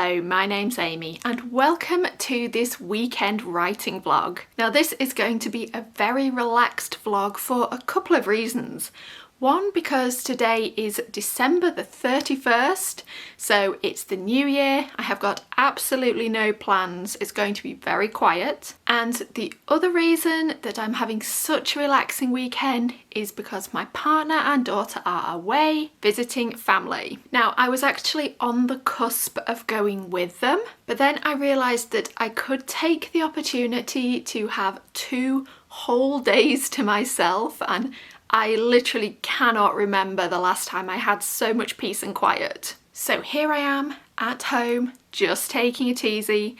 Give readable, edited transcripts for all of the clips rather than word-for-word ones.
Hello, my name's Amy and welcome to this weekend writing vlog. Now this is going to be a very relaxed vlog for a couple of reasons. One, because today is December the 31st, so it's the new year. I have got absolutely no plans. It's going to be very quiet. And the other reason that I'm having such a relaxing weekend is because my partner and daughter are away visiting family. Now, I was actually on the cusp of going with them, but then I realised that I could take the opportunity to have 2 whole days to myself, and I literally cannot remember the last time I had so much peace and quiet. So here I am at home, just taking it easy.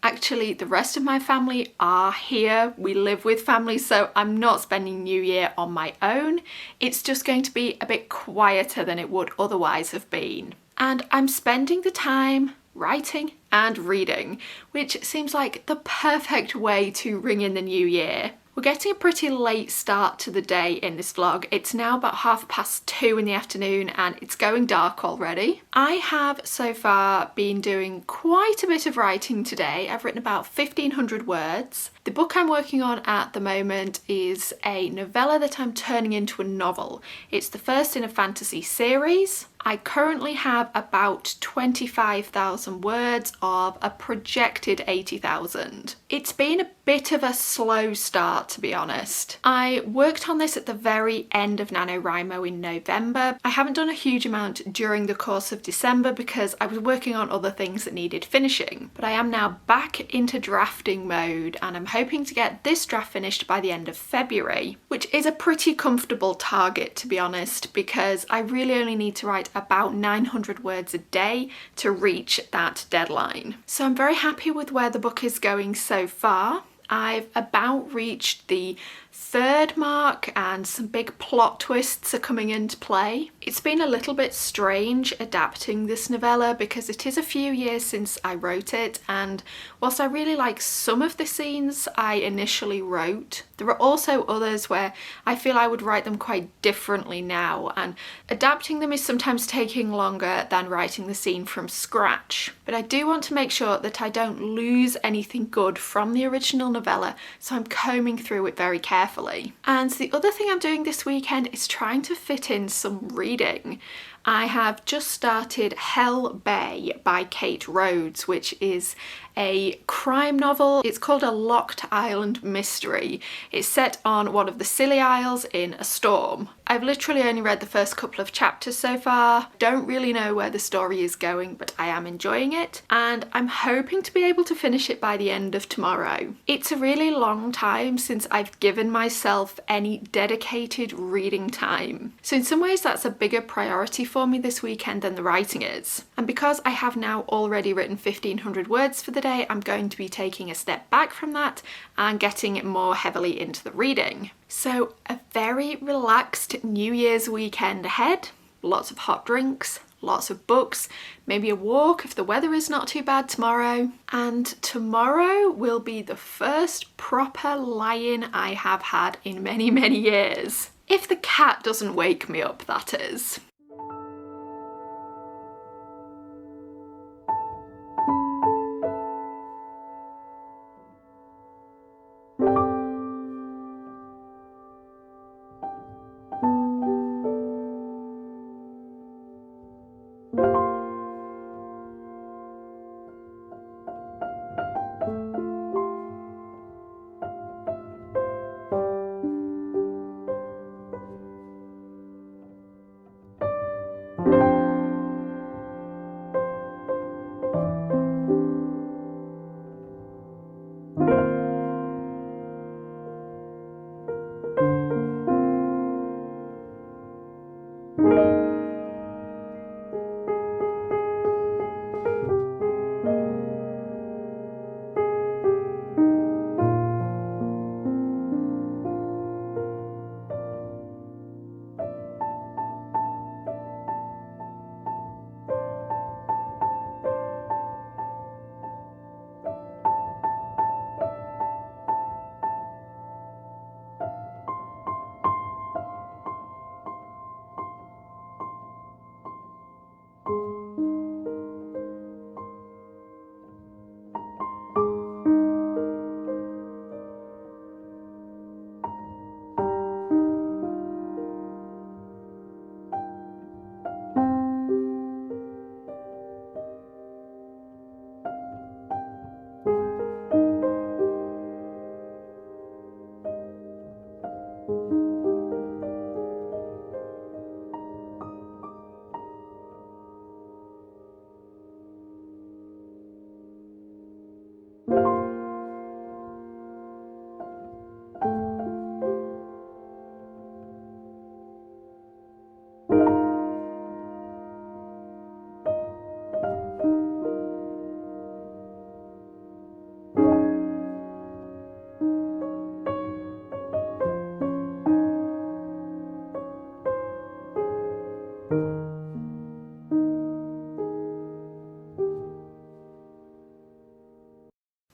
Actually, the rest of my family are here. We live with family, so I'm not spending New Year on my own. It's just going to be a bit quieter than it would otherwise have been. And I'm spending the time writing and reading, which seems like the perfect way to ring in the new year. We're getting a pretty late start to the day in this vlog. It's now about 2:30 in the afternoon and it's going dark already. I have so far been doing quite a bit of writing today. I've written about 1,500 words. The book I'm working on at the moment is a novella that I'm turning into a novel. It's the first in a fantasy series. I currently have about 25,000 words of a projected 80,000. It's been a bit of a slow start, to be honest. I worked on this at the very end of NaNoWriMo in November. I haven't done a huge amount during the course of December because I was working on other things that needed finishing. But I am now back into drafting mode and I'm hoping to get this draft finished by the end of February, which is a pretty comfortable target, to be honest, because I really only need to write about 900 words a day to reach that deadline. So I'm very happy with where the book is going so far. I've about reached the 3rd mark and some big plot twists are coming into play. It's been a little bit strange adapting this novella because it is a few years since I wrote it, and whilst I really like some of the scenes I initially wrote, there are also others where I feel I would write them quite differently now, and adapting them is sometimes taking longer than writing the scene from scratch. But I do want to make sure that I don't lose anything good from the original novella, so I'm combing through it very carefully. And the other thing I'm doing this weekend is trying to fit in some reading. I have just started Hell Bay by Kate Rhodes, which is a crime novel. It's called A Locked Island Mystery. It's set on one of the Scilly Isles in a storm. I've literally only read the first couple of chapters so far. Don't really know where the story is going, but I am enjoying it and I'm hoping to be able to finish it by the end of tomorrow. It's a really long time since I've given myself any dedicated reading time. So in some ways that's a bigger priority for me this weekend than the writing is. And because I have now already written 1,500 words for the day, I'm going to be taking a step back from that and getting more heavily into the reading. So a very relaxed New Year's weekend ahead. Lots of hot drinks, lots of books, maybe a walk if the weather is not too bad tomorrow. And tomorrow will be the first proper lie-in I have had in many, many years. If the cat doesn't wake me up, that is.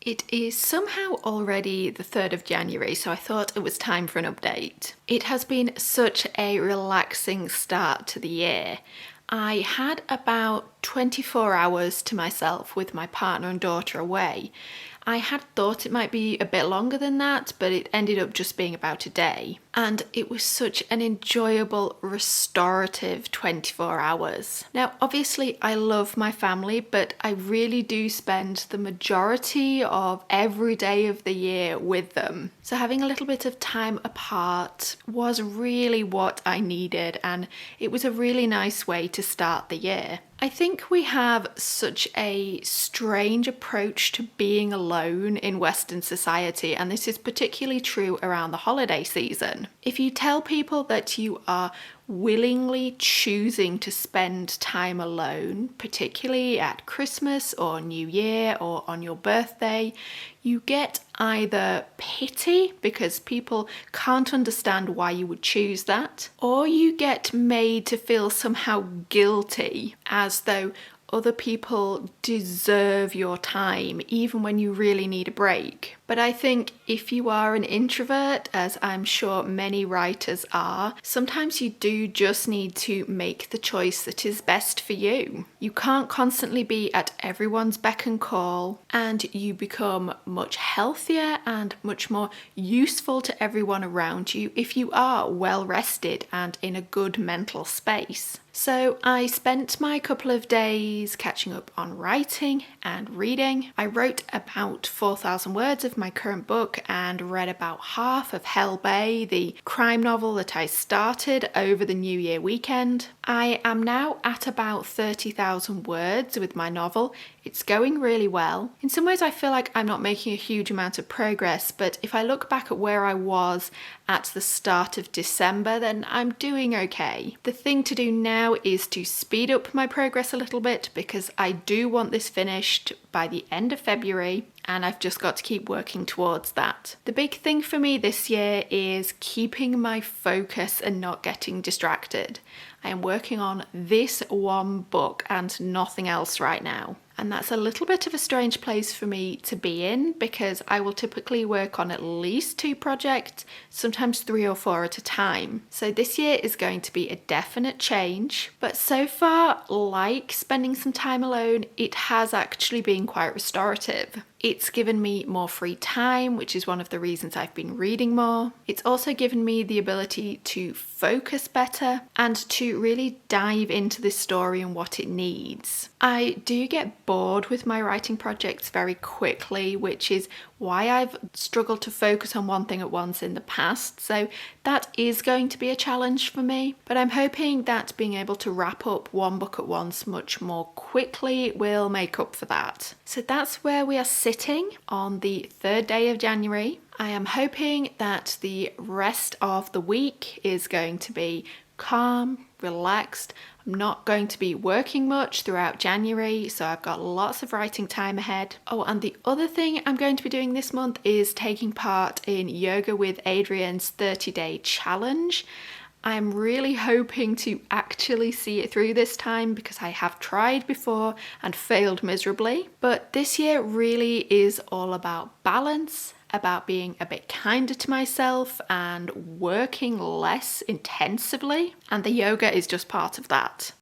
It is somehow already the 3rd of January, so I thought it was time for an update. It has been such a relaxing start to the year. I had about 24 hours to myself with my partner and daughter away. I had thought it might be a bit longer than that, but it ended up just being about a day. And it was such an enjoyable, restorative 24 hours. Now, obviously, I love my family, but I really do spend the majority of every day of the year with them. So having a little bit of time apart was really what I needed, and it was a really nice way to start the year. I think we have such a strange approach to being alone in Western society, and this is particularly true around the holiday season. If you tell people that you are willingly choosing to spend time alone, particularly at Christmas or New Year or on your birthday, you get either pity because people can't understand why you would choose that, or you get made to feel somehow guilty as though other people deserve your time even when you really need a break. But I think if you are an introvert, as I'm sure many writers are, sometimes you do just need to make the choice that is best for you. You can't constantly be at everyone's beck and call, and you become much healthier and much more useful to everyone around you if you are well rested and in a good mental space. So I spent my couple of days catching up on writing and reading. I wrote about 4,000 words of my current book and read about half of Hell Bay, the crime novel that I started over the New Year weekend. I am now at about 30,000 words with my novel. It's going really well. In some ways I feel like I'm not making a huge amount of progress, but if I look back at where I was at the start of December, then I'm doing okay. The thing to do now is to speed up my progress a little bit because I do want this finished by the end of February, and I've just got to keep working towards that. The big thing for me this year is keeping my focus and not getting distracted. I am working on this one book and nothing else right now. And that's a little bit of a strange place for me to be in because I will typically work on at least 2 projects, sometimes 3 or 4 at a time. So this year is going to be a definite change, but so far, like spending some time alone, it has actually been quite restorative. It's given me more free time, which is one of the reasons I've been reading more. It's also given me the ability to focus better and to really dive into this story and what it needs. I do get bored with my writing projects very quickly, which is why I've struggled to focus on one thing at once in the past. So that is going to be a challenge for me, but I'm hoping that being able to wrap up one book at once much more quickly will make up for that. So that's where we are sitting on the 3rd day of January. I am hoping that the rest of the week is going to be calm, relaxed. I'm not going to be working much throughout January, so I've got lots of writing time ahead. Oh, and the other thing I'm going to be doing this month is taking part in Yoga with Adrienne's 30-day challenge. I'm really hoping to actually see it through this time because I have tried before and failed miserably. But this year really is all about balance, about being a bit kinder to myself and working less intensively. And the yoga is just part of that.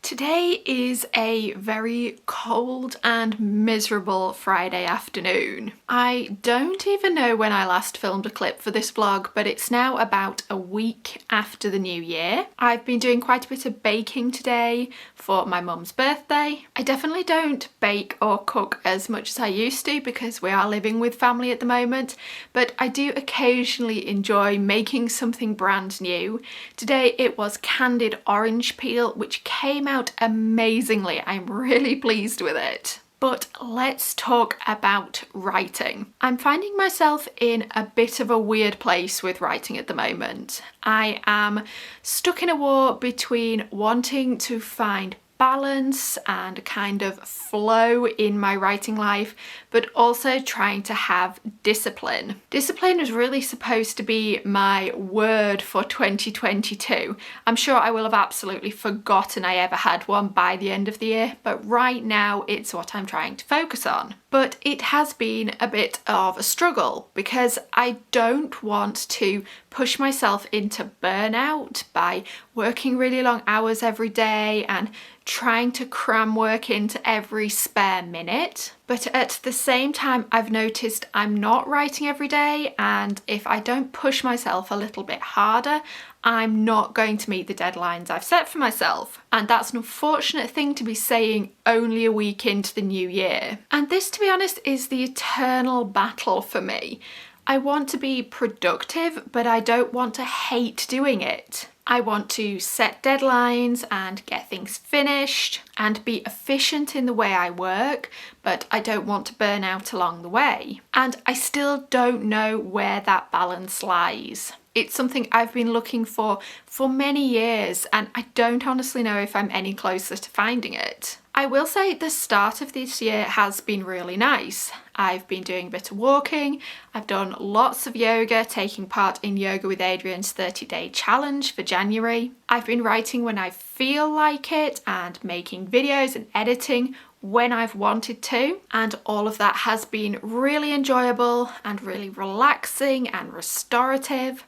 Today is a very cold and miserable Friday afternoon. I don't even know when I last filmed a clip for this vlog, but it's now about a week after the new year. I've been doing quite a bit of baking today for my mum's birthday. I definitely don't bake or cook as much as I used to because we are living with family at the moment, but I do occasionally enjoy making something brand new. Today it was candied orange peel, which came out amazingly. I'm really pleased with it. But let's talk about writing. I'm finding myself in a bit of a weird place with writing at the moment. I am stuck in a war between wanting to find balance and kind of flow in my writing life, but also trying to have discipline. Discipline was really supposed to be my word for 2022. I'm sure I will have absolutely forgotten I ever had one by the end of the year, but right now it's what I'm trying to focus on. But it has been a bit of a struggle because I don't want to push myself into burnout by working really long hours every day and trying to cram work into every spare minute. But at the same time, I've noticed I'm not writing every day, and if I don't push myself a little bit harder, I'm not going to meet the deadlines I've set for myself. And that's an unfortunate thing to be saying only a week into the new year. And this, to be honest, is the eternal battle for me. I want to be productive, but I don't want to hate doing it. I want to set deadlines and get things finished and be efficient in the way I work, but I don't want to burn out along the way. And I still don't know where that balance lies. It's something I've been looking for many years, and I don't honestly know if I'm any closer to finding it. I will say the start of this year has been really nice. I've been doing a bit of walking, I've done lots of yoga, taking part in Yoga with Adrian's 30-day challenge for January. I've been writing when I feel like it and making videos and editing when I've wanted to, and all of that has been really enjoyable and really relaxing and restorative.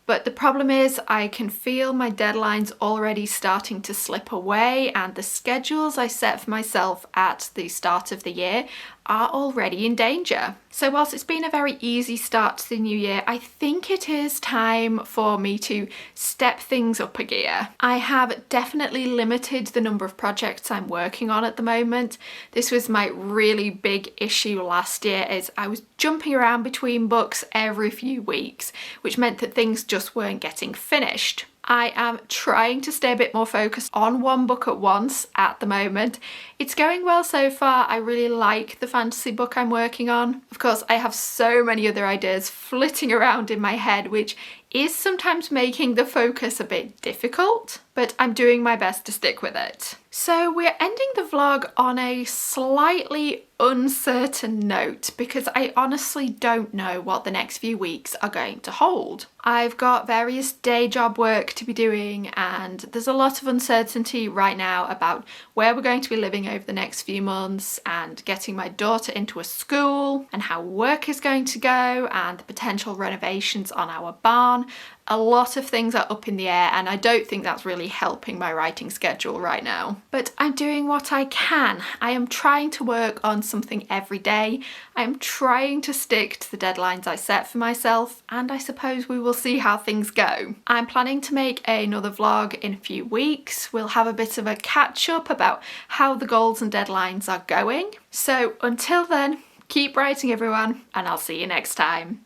But the problem is I can feel my deadlines already starting to slip away, and the schedules I set for myself at the start of the year are already in danger. So whilst it's been a very easy start to the new year, I think it is time for me to step things up a gear. I have definitely limited the number of projects I'm working on at the moment. This was my really big issue last year, is I was jumping around between books every few weeks, which meant that things just weren't getting finished. I am trying to stay a bit more focused on one book at once at the moment. It's going well so far. I really like the fantasy book I'm working on. Of course, I have so many other ideas flitting around in my head, which is sometimes making the focus a bit difficult, but I'm doing my best to stick with it. So we're ending the vlog on a slightly uncertain note because I honestly don't know what the next few weeks are going to hold. I've got various day job work to be doing, and there's a lot of uncertainty right now about where we're going to be living over the next few months, and getting my daughter into a school, and how work is going to go, and the potential renovations on our barn. A lot of things are up in the air, and I don't think that's really helping my writing schedule right now. But I'm doing what I can. I am trying to work on something every day. I am trying to stick to the deadlines I set for myself, and I suppose we will see how things go. I'm planning to make another vlog in a few weeks. We'll have a bit of a catch up about how the goals and deadlines are going. So until then, keep writing everyone, and I'll see you next time.